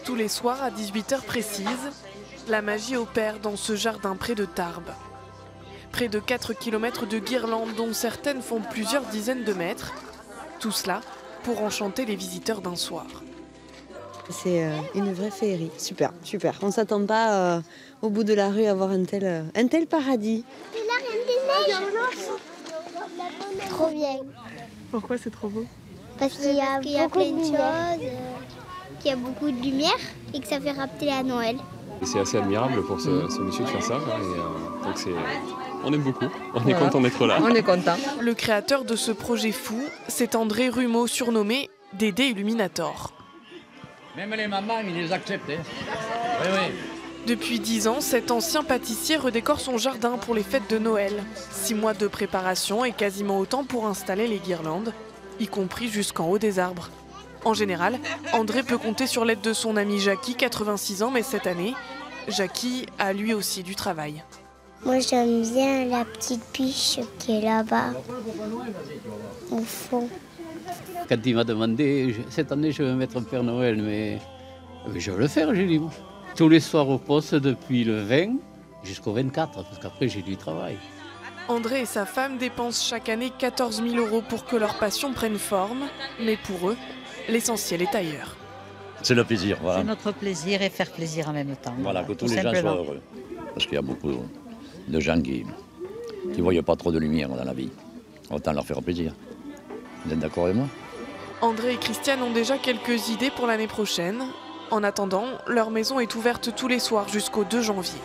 Tous les soirs à 18h précises, la magie opère dans ce jardin près de Tarbes. Près de 4 km de guirlandes dont certaines font plusieurs dizaines de mètres. Tout cela pour enchanter les visiteurs d'un soir. C'est une vraie féerie. Super, super. On ne s'attend pas au bout de la rue à voir un tel paradis. C'est la Reine des Neiges. Trop bien. Pourquoi c'est trop beau? Parce qu'il y a plein de choses, qu'il y a beaucoup de lumière et que ça fait rappeler à Noël. C'est assez admirable pour ce monsieur de faire ça. Donc on aime beaucoup. On est content d'être là. On est content. Le créateur de ce projet fou, c'est André Rumeau, surnommé Dédé Illuminator. Même les mamans, ils les acceptent. Hein. Oui, oui. Depuis 10 ans, cet ancien pâtissier redécore son jardin pour les fêtes de Noël. 6 mois de préparation et quasiment autant pour installer les guirlandes, y compris jusqu'en haut des arbres. En général, André peut compter sur l'aide de son ami Jackie, 86 ans, mais cette année, Jackie a lui aussi du travail. Moi, j'aime bien la petite biche qui est là-bas, au fond. Quand il m'a demandé, cette année je vais mettre un Père Noël, mais je vais le faire, j'ai dit. Tous les soirs au poste depuis le 20 jusqu'au 24, parce qu'après j'ai du travail. André et sa femme dépensent chaque année 14 000 € pour que leur passion prenne forme, mais pour eux, l'essentiel est ailleurs. C'est le plaisir, voilà. C'est notre plaisir et faire plaisir en même temps. Voilà, que tous tout les gens simplement. soient heureux. Parce qu'il y a beaucoup de gens qui ne voient pas trop de lumière dans la vie. Autant leur faire plaisir. Vous êtes d'accord avec moi? André et Christiane ont déjà quelques idées pour l'année prochaine. En attendant, leur maison est ouverte tous les soirs jusqu'au 2 janvier.